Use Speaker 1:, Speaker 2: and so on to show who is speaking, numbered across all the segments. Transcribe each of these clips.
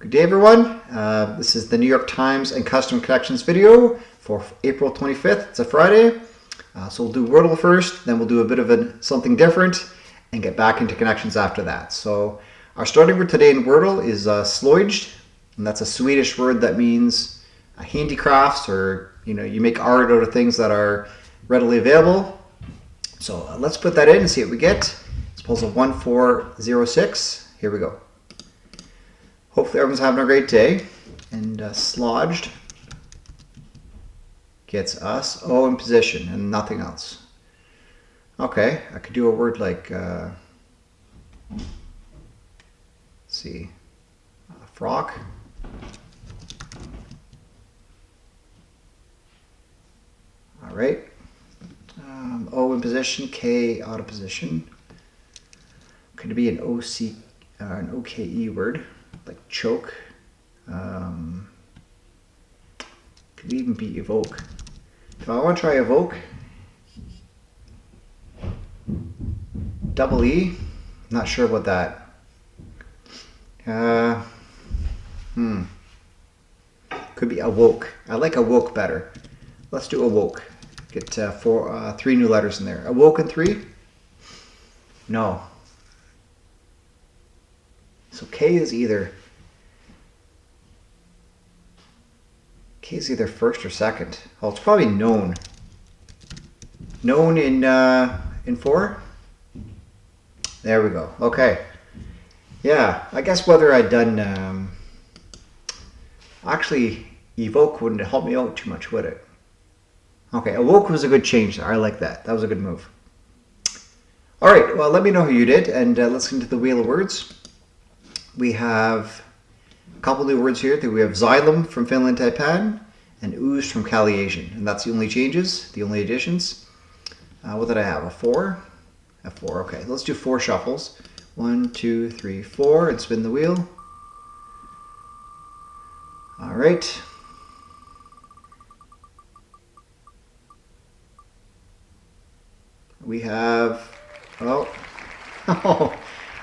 Speaker 1: Good day, everyone. This is the New York Times and Custom Connections video for April 25th. It's a Friday. So we'll do Wordle first, then we'll do a bit of something different and get back into connections after that. So our starting word today in Wordle is slöjd, and that's a Swedish word that means handicrafts, or you make art out of things that are readily available. So let's put that in and see what we get. It's puzzle 1406. Here we go. Hopefully everyone's having a great day. And slöjd gets us O in position and nothing else. Okay, I could do a word like, let's see, frock. All right. O in position, K out of position. Could it be an OC, an OKE word, like choke? Could even be evoke. If I want to try evoke, double E, not sure about that. Could be awoke. I like awoke better. Let's do awoke. Get three new letters in there. Awoke and three? No. So K is either first or second. Oh, it's probably known. Known in 4? There we go. Okay. Yeah, I guess whether I'd done actually evoke wouldn't help me out too much, would it? Okay, awoke was a good change there. I like that. That was a good move. All right, well, let me know who you did, and let's get into the wheel of words. We have a couple new words here. We have xylem from Finland, Taipan, and ooze from Cali, Asian. And that's the only changes, the only additions. What did I have? A 4? A 4, okay. Let's do 4 shuffles. 1, 2, 3, 4, and spin the wheel. All right. We have,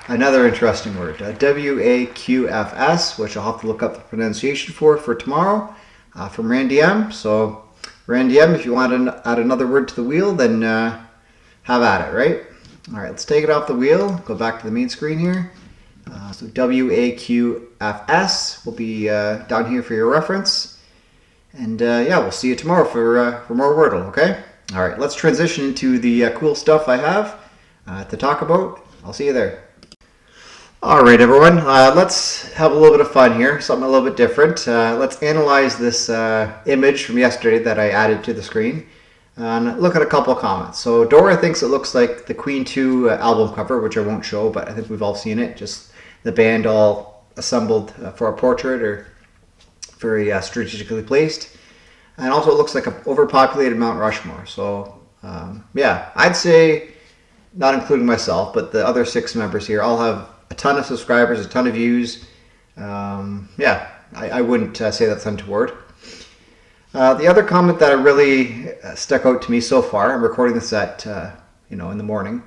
Speaker 1: another interesting word, WAQFS, which I'll have to look up the pronunciation for tomorrow, from Randy M. So, Randy M, if you want to add another word to the wheel, then have at it, right? All right, let's take it off the wheel, go back to the main screen here. So WAQFS will be down here for your reference. And yeah, we'll see you tomorrow for more Wordle, okay? All right, let's transition into the cool stuff I have to talk about. I'll see you there. All right, everyone, let's have a little bit of fun here, something a little bit different. Let's analyze this image from yesterday that I added to the screen and look at a couple of comments. So Dora thinks it looks like the Queen 2 album cover, which I won't show, but I think we've all seen it, just the band all assembled for a portrait, or very strategically placed. And also it looks like an overpopulated Mount Rushmore. So yeah, I'd say, not including myself, but the other 6 members here all have a ton of subscribers, a ton of views. Yeah, I wouldn't say that's untoward. The other comment that really stuck out to me so far, I'm recording this at, in the morning,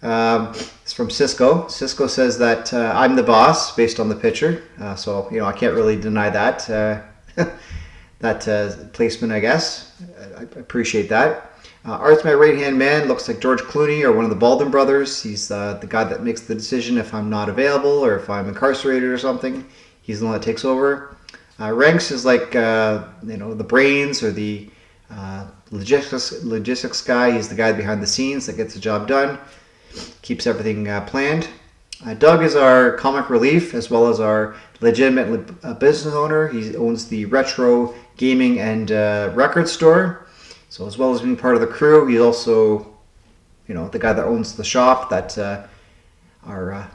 Speaker 1: it's from Cisco. Cisco says that I'm the boss based on the picture. So, I can't really deny that. That placement, I guess. I appreciate that. Art's my right-hand man. Looks like George Clooney or one of the Baldwin brothers. He's the guy that makes the decision if I'm not available or if I'm incarcerated or something. He's the one that takes over. Ranks is like, the brains or the logistics guy. He's the guy behind the scenes that gets the job done. Keeps everything planned. Doug is our comic relief, as well as our legitimate business owner. He owns the retro gaming and record store. So as well as being part of the crew, he's also, the guy that owns the shop that our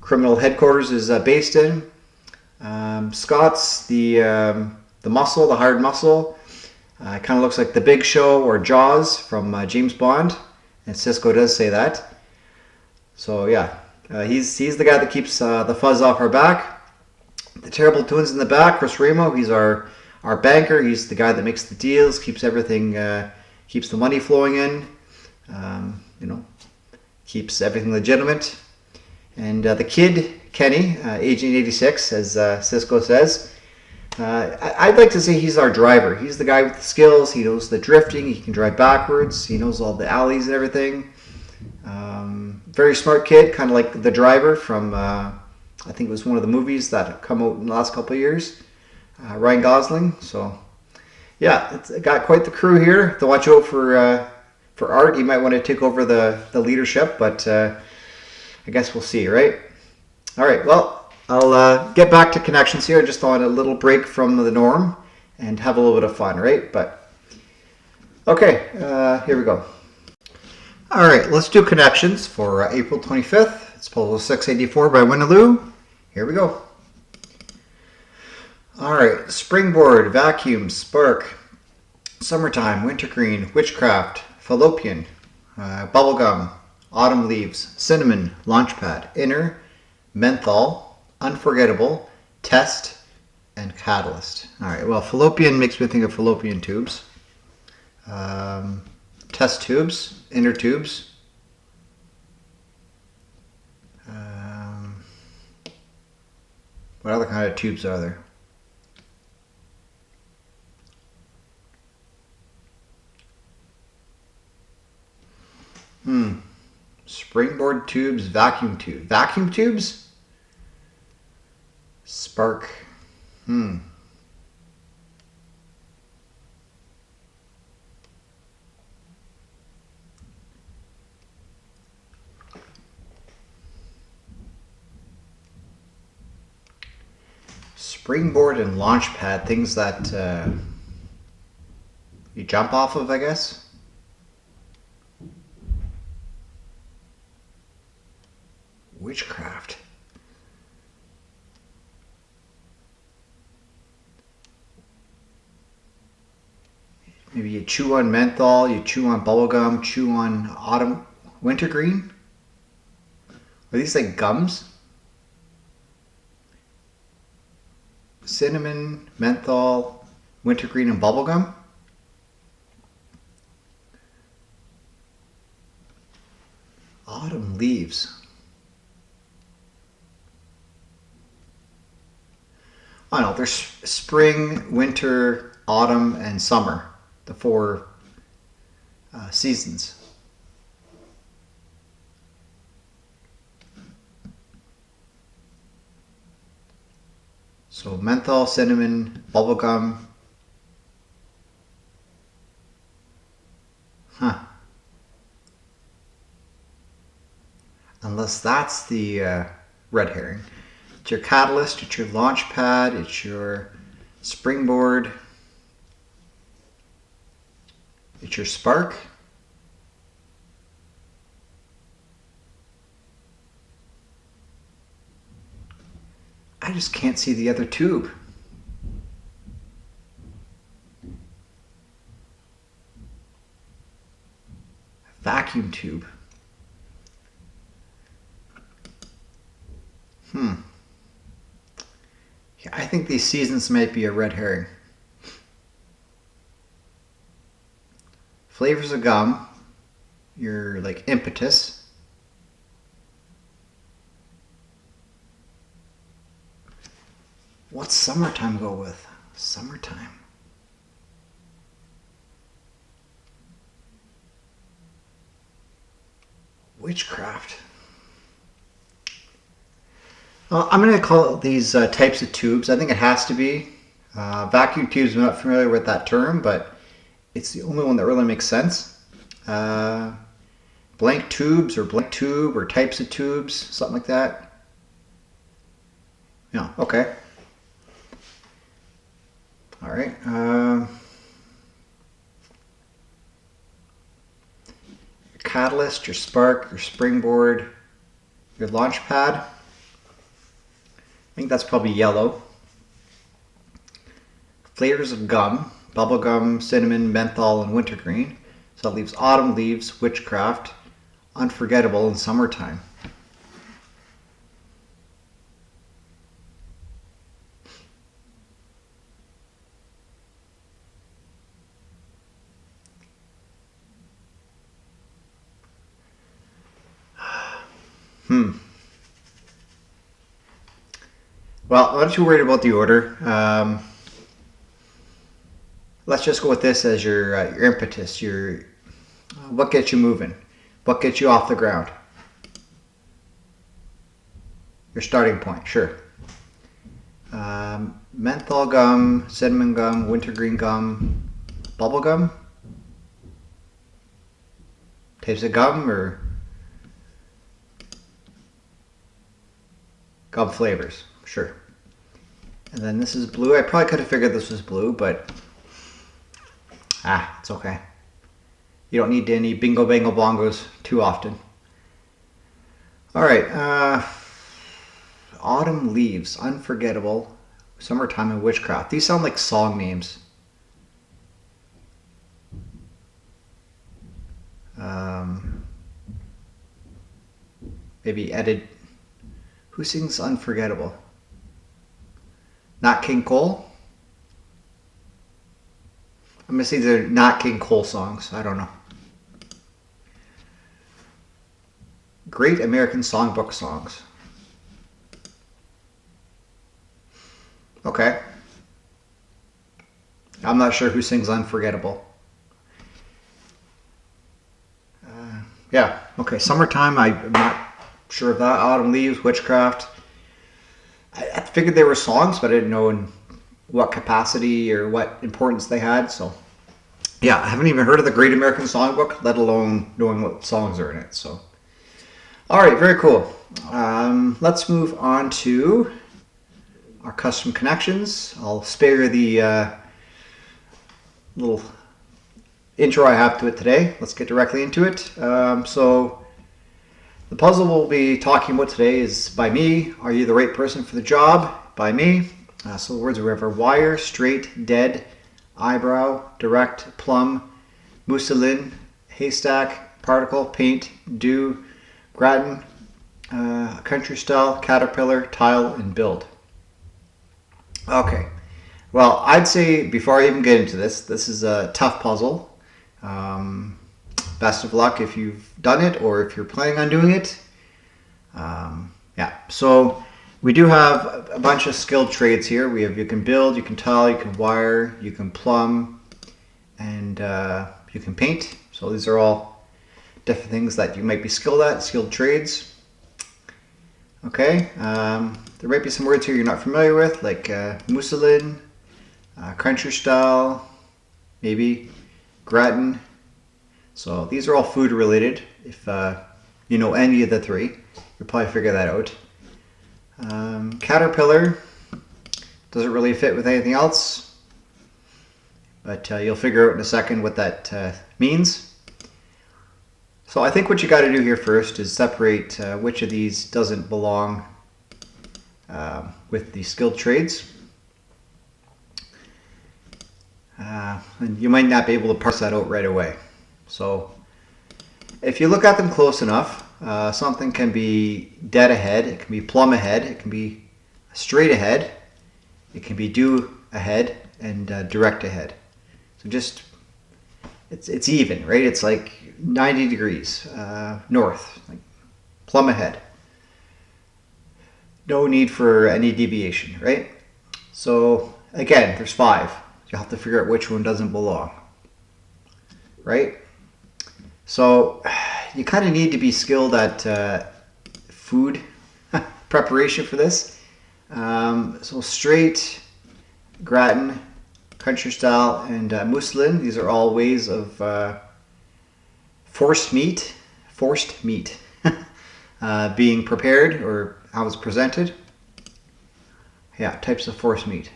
Speaker 1: criminal headquarters is based in. Scott's the muscle, the hard muscle. Kind of looks like the Big Show or Jaws from James Bond, and Cisco does say that. So yeah. He's the guy that keeps the fuzz off our back. The terrible twins in the back, Chris Remo, he's our banker. He's the guy that makes the deals, keeps everything, keeps the money flowing in, keeps everything legitimate. And the kid Kenny, Agent 86, as Cisco says. I'd like to say he's our driver. He's the guy with the skills. He knows the drifting. He can drive backwards. He knows all the alleys and everything. Very smart kid, kind of like the driver from, I think it was one of the movies that have come out in the last couple of years. Ryan Gosling. So, yeah, it's got quite the crew here. To watch out for Art. He might want to take over the leadership, but I guess we'll see, right? All right, well, I'll get back to Connections here. Just on a little break from the norm and have a little bit of fun, right? But, okay, here we go. All right, let's do Connections for April 25th. It's puzzle 684 by Winaloo. Here we go. All right, springboard, vacuum, spark, summertime, wintergreen, witchcraft, fallopian, bubblegum, autumn leaves, cinnamon, launchpad, inner, menthol, unforgettable, test, and catalyst. All right, well, fallopian makes me think of fallopian tubes. Test tubes, inner tubes. What other kind of tubes are there? Springboard tubes, vacuum tube. Vacuum tubes? Spark. Springboard and launch pad, things that you jump off of, I guess. Witchcraft. Maybe you chew on menthol, you chew on bubblegum, chew on autumn, wintergreen. Are these like gums? Cinnamon, menthol, wintergreen, and bubblegum? Autumn leaves. I don't know, there's spring, winter, autumn, and summer. The four seasons. So menthol, cinnamon, bubblegum. Unless that's the red herring. It's your catalyst, it's your launch pad, it's your springboard, it's your spark. I just can't see the other tube. Vacuum tube. Yeah, I think these seasons might be a red herring. Flavors of gum. Your like impetus. What's summertime go with? Summertime. Witchcraft. I'm going to call these types of tubes. I think it has to be. Vacuum tubes, I'm not familiar with that term, but it's the only one that really makes sense. Blank tubes or blank tube or types of tubes, something like that. Yeah, okay. All right. Your catalyst, your spark, your springboard, your launch pad. I think that's probably yellow. Flavors of gum, bubblegum, cinnamon, menthol, and wintergreen. So that leaves autumn leaves, witchcraft, unforgettable, and summertime. Well, I'm not too worried about the order. Let's just go with this as your impetus, what gets you moving, what gets you off the ground, your starting point. Sure. Menthol gum, cinnamon gum, wintergreen gum, bubble gum. Types of gum or gum flavors. Sure. And then this is blue. I probably could have figured this was blue, but it's okay. You don't need any bingo bango bongos too often. All right. Autumn leaves, unforgettable, summertime and witchcraft. These sound like song names. Maybe edit. Who sings Unforgettable? Not King Cole? I'm gonna say they're not King Cole songs. I don't know. Great American Songbook songs. Okay. I'm not sure who sings Unforgettable. Yeah. Okay. Summertime. I'm not sure of that. Autumn leaves, witchcraft. I figured they were songs, but I didn't know in what capacity or what importance they had. So, yeah, I haven't even heard of the Great American Songbook, let alone knowing what songs are in it. So, all right, very cool. Let's move on to our custom connections. I'll spare the little intro I have to it today. Let's get directly into it. So the puzzle we'll be talking about today is by me. Are you the right person for the job? By me. So the words we have are wire, straight, dead, eyebrow, direct, plumb, mousseline, haystack, particle, paint, dew, gratin, country style, caterpillar, tile, and build. Okay. Well, I'd say before I even get into this is a tough puzzle. Best of luck if you've done it or if you're planning on doing it. Yeah, so we do have a bunch of skilled trades here. We have you can build, you can tile, you can wire, you can plumb, and you can paint. So these are all different things that you might be skilled at, skilled trades. Okay, there might be some words here you're not familiar with, like mousseline, country style, maybe gratin. So these are all food related. If you know any of the three, you'll probably figure that out. Caterpillar doesn't really fit with anything else, but you'll figure out in a second what that means. So I think what you got to do here first is separate which of these doesn't belong with the skilled trades. And you might not be able to parse that out right away. So if you look at them close enough, something can be dead ahead, it can be plumb ahead, it can be straight ahead, it can be due ahead, and direct ahead. So just, it's even, right? It's like 90 degrees north, like plumb ahead. No need for any deviation, right? So again, there's 5. You'll have to figure out which one doesn't belong, right? So you kind of need to be skilled at food preparation for this. So straight, gratin, country style, and mousseline. These are all ways of forced meat being prepared or how it's presented. Yeah, types of forced meat.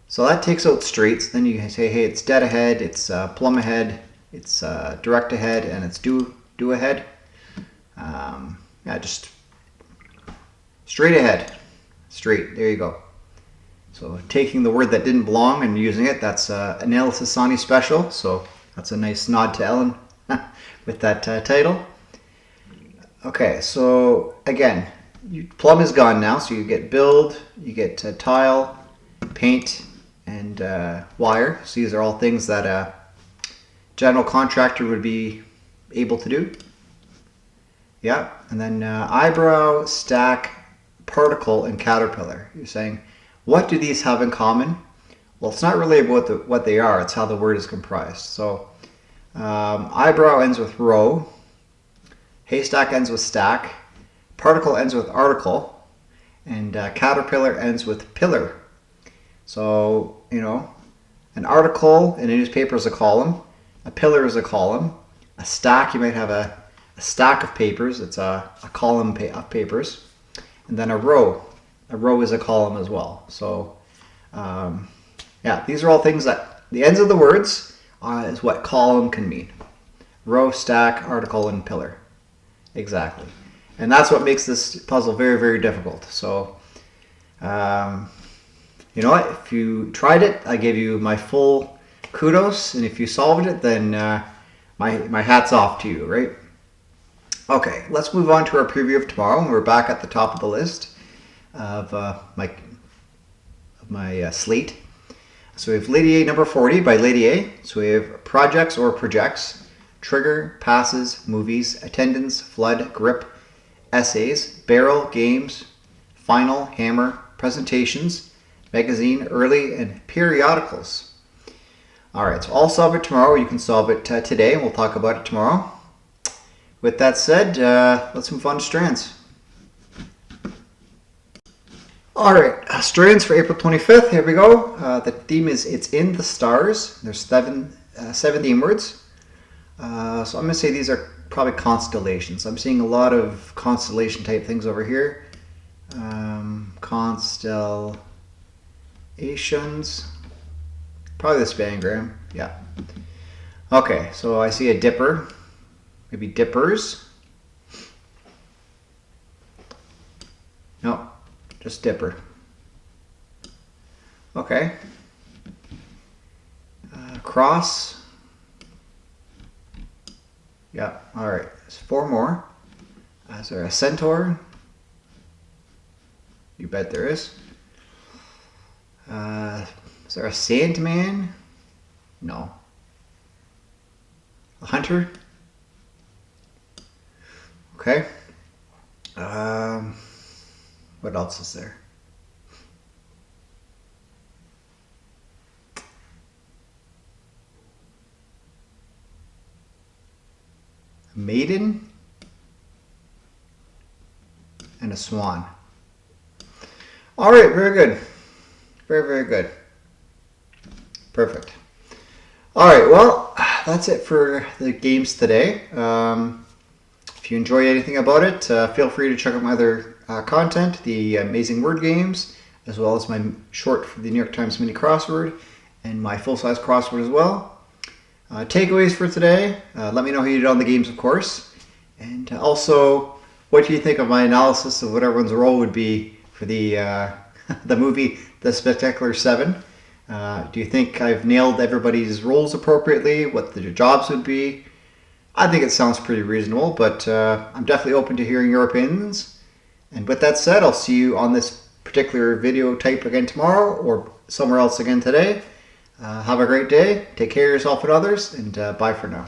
Speaker 1: So that takes out straights. Then you can say, hey, it's dead ahead, it's plumb ahead, it's direct ahead, and it's due ahead. Yeah, just straight ahead. Straight, there you go. So taking the word that didn't belong and using it, that's Analysis Sani special. So that's a nice nod to Ellen with that title. Okay, so again, plumb is gone now. So you get build, you get tile, paint, and wire. So these are all things that a general contractor would be able to do. Yeah, and then eyebrow, stack, particle, and caterpillar. You're saying, what do these have in common? Well, it's not really about what they are, it's how the word is comprised. So eyebrow ends with row, haystack ends with stack, particle ends with article, and caterpillar ends with pillar. So, you know, an article in a newspaper is a column, a pillar is a column, a stack, you might have a stack of papers, it's a column of papers, and then a row is a column as well. So yeah, these are all things that the ends of the words is what column can mean. Row, stack, article, and pillar. Exactly. And that's what makes this puzzle very, very difficult. So you know what, if you tried it, I give you my full kudos, and if you solved it, then my hat's off to you, right? Okay, let's move on to our preview of tomorrow. We're back at the top of the list of my slate. So we have Lady A number 40 by Lady A. So we have projects or projects, trigger, passes, movies, attendance, flood, grip, essays, barrel, games, final, hammer, presentations, magazine, early, and periodicals. All right, so I'll solve it tomorrow. You can solve it today, and we'll talk about it tomorrow. With that said, let's move on to strands. All right, strands for April 25th. Here we go. The theme is It's in the Stars. There's seven theme words. So I'm going to say these are probably constellations. I'm seeing a lot of constellation type things over here. Constellations. Probably the spangram. Yeah. Okay, so I see a dipper. Maybe dippers. No, just dipper. Okay. Cross. Yeah, all right. There's 4 more. Is there a centaur? You bet there is. Is there a sandman? No. A hunter? Okay. What else is there? A maiden and a swan. All right, very good. Very, very good. Perfect. All right, well, that's it for the games today. If you enjoyed anything about it, feel free to check out my other content, the Amazing Word Games, as well as my short for the New York Times Mini Crossword, and my full-size crossword as well. Takeaways for today, let me know how you did on the games, of course. And also, what do you think of my analysis of what everyone's role would be for the the movie The Spectacular Seven? Do you think I've nailed everybody's roles appropriately, what the jobs would be? I think it sounds pretty reasonable, but I'm definitely open to hearing your opinions. And with that said, I'll see you on this particular video type again tomorrow or somewhere else again today. Have a great day. Take care of yourself and others, and bye for now.